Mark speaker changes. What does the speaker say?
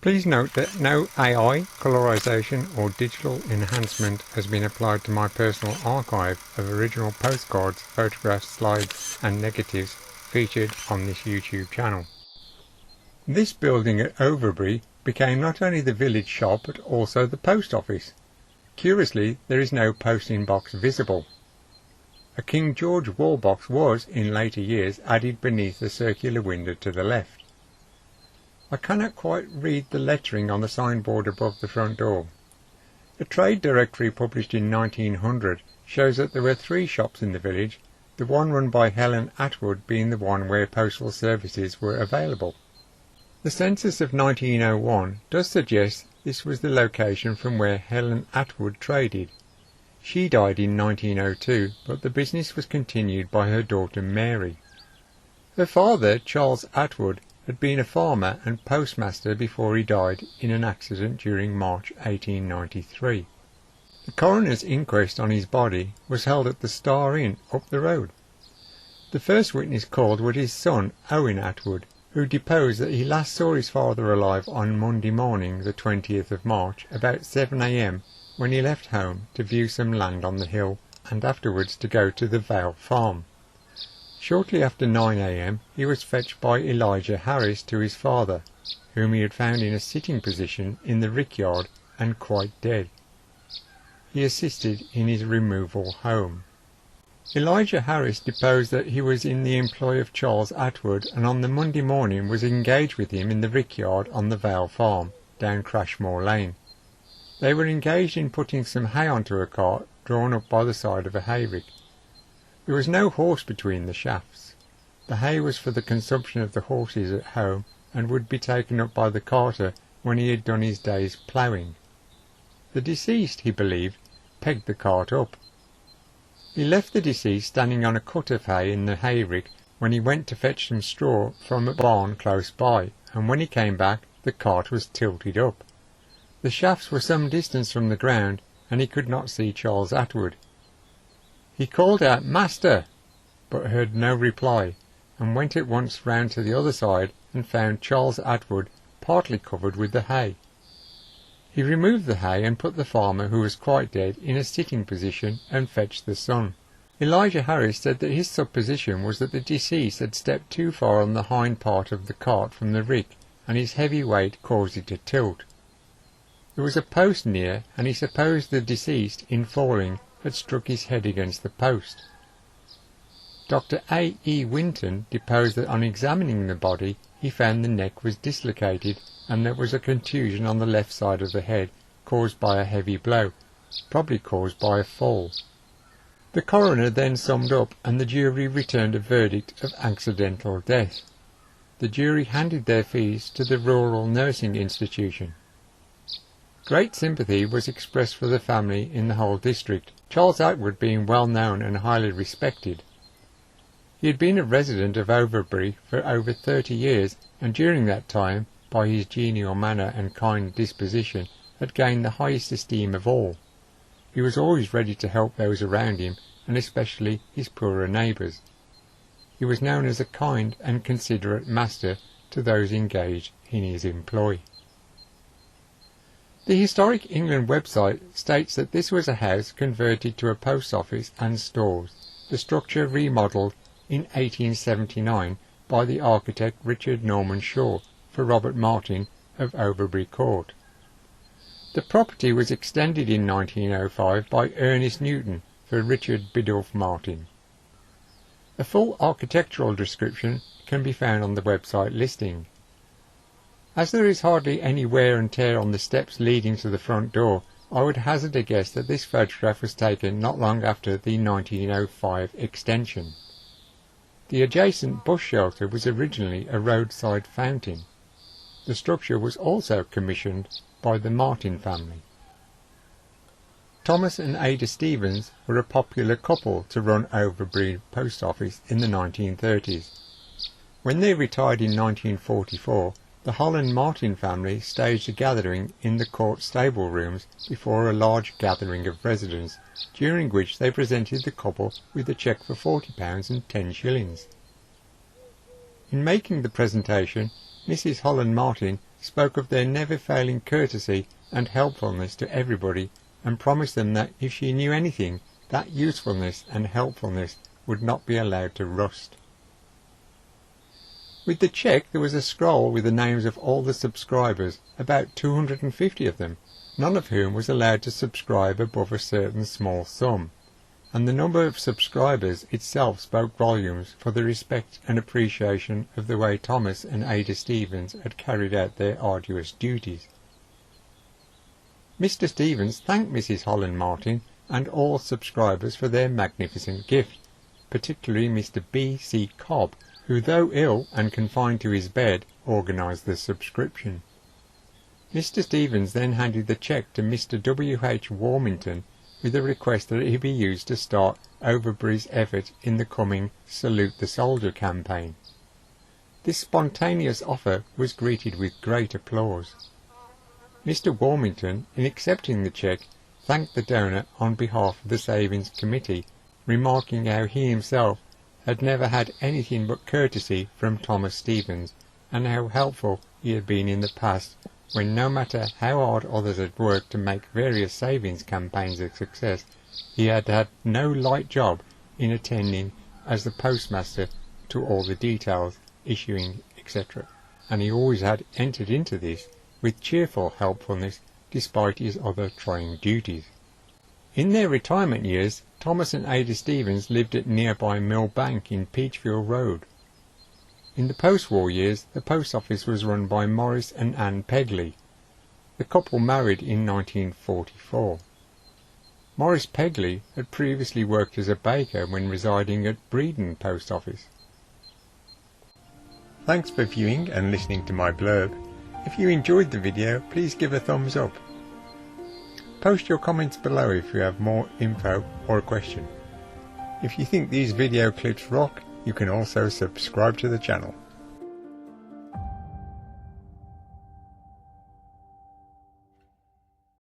Speaker 1: Please note that no AI, colorization or digital enhancement has been applied to my personal archive of original postcards, photographs, slides and negatives featured on this YouTube channel. This building at Overbury became not only the village shop but also the post office. Curiously, there is no posting box visible. A King George wall box was, in later years, added beneath the circular window to the left. I cannot quite read the lettering on the signboard above the front door. A trade directory published in 1900 shows that there were 3 shops in the village, the one run by Helen Attwood being the one where postal services were available. The census of 1901 does suggest this was the location from where Helen Attwood traded. She died in 1902, but the business was continued by her daughter Mary. Her father, Charles Attwood, had been a farmer and postmaster before he died in an accident during March 1893. The coroner's inquest on his body was held at the Star Inn up the road. The first witness called was his son, Owen Attwood, who deposed that he last saw his father alive on Monday morning, the 20th of March, about 7 a.m, when he left home to view some land on the hill and afterwards to go to the Vale farm. Shortly after 9 a.m, he was fetched by Elijah Harris to his father, whom he had found in a sitting position in the rickyard and quite dead. He assisted in his removal home. Elijah Harris deposed that he was in the employ of Charles Attwood and on the Monday morning was engaged with him in the rickyard on the Vale farm, down Crashmore Lane. They were engaged in putting some hay onto a cart drawn up by the side of a hayrick. There was no horse between the shafts. The hay was for the consumption of the horses at home and would be taken up by the carter when he had done his day's ploughing. The deceased, he believed, pegged the cart up. He left the deceased standing on a cut of hay in the hayrick when he went to fetch some straw from a barn close by, and when he came back the cart was tilted up. The shafts were some distance from the ground, and he could not see Charles Attwood. He called out "Master!" but heard no reply, and went at once round to the other side and found Charles Attwood partly covered with the hay. He removed the hay and put the farmer, who was quite dead, in a sitting position and fetched the son. Elijah Harris said that his supposition was that the deceased had stepped too far on the hind part of the cart from the rick, and his heavy weight caused it to tilt. There was a post near, and he supposed the deceased, in falling, had struck his head against the post. Dr. A. E. Winton deposed that on examining the body he found the neck was dislocated and there was a contusion on the left side of the head caused by a heavy blow, probably caused by a fall. The coroner then summed up and the jury returned a verdict of accidental death. The jury handed their fees to the Rural Nursing Institution. Great sympathy was expressed for the family in the whole district, Charles Attwood being well known and highly respected. He had been a resident of Overbury for over 30 years, and during that time, by his genial manner and kind disposition, had gained the highest esteem of all. He was always ready to help those around him, and especially his poorer neighbours. He was known as a kind and considerate master to those engaged in his employ. The Historic England website states that this was a house converted to a post office and stores, the structure remodelled in 1879 by the architect Richard Norman Shaw for Robert Martin of Overbury Court. The property was extended in 1905 by Ernest Newton for Richard Biddulph Martin. A full architectural description can be found on the website listing. As there is hardly any wear and tear on the steps leading to the front door, I would hazard a guess that this photograph was taken not long after the 1905 extension. The adjacent bus shelter was originally a roadside fountain. The structure was also commissioned by the Martin family. Thomas and Ada Stevens were a popular couple to run Overbury Post Office in the 1930s. When they retired in 1944, the Holland Martin family staged a gathering in the court stable rooms before a large gathering of residents, during which they presented the couple with a cheque for £40 and 10 shillings. In making the presentation, Mrs. Holland Martin spoke of their never-failing courtesy and helpfulness to everybody, and promised them that if she knew anything, that usefulness and helpfulness would not be allowed to rust. With the cheque there was a scroll with the names of all the subscribers, about 250 of them, none of whom was allowed to subscribe above a certain small sum, and the number of subscribers itself spoke volumes for the respect and appreciation of the way Thomas and Ada Stevens had carried out their arduous duties. Mr. Stevens thanked Mrs. Holland Martin and all subscribers for their magnificent gift, particularly Mr. B. C. Cobb, who, though ill and confined to his bed, organised the subscription. Mr. Stevens then handed the cheque to Mr. W. H. Warmington with a request that it be used to start Overbury's effort in the coming Salute the Soldier campaign. This spontaneous offer was greeted with great applause. Mr. Warmington, in accepting the cheque, thanked the donor on behalf of the Savings Committee, remarking how he himself had never had anything but courtesy from Thomas Stevens, and how helpful he had been in the past, when no matter how hard others had worked to make various savings campaigns a success, he had had no light job in attending as the postmaster to all the details, issuing, etc., and he always had entered into this with cheerful helpfulness despite his other trying duties. In their retirement years, Thomas and Ada Stevens lived at nearby Mill Bank in Peachfield Road. In the post-war years, the post office was run by Morris and Anne Pegley. The couple married in 1944. Morris Pegley had previously worked as a baker when residing at Breedon Post Office. Thanks for viewing and listening to my blurb. If you enjoyed the video, please give a thumbs up. Post your comments below if you have more info or a question. If you think these video clips rock, you can also subscribe to the channel.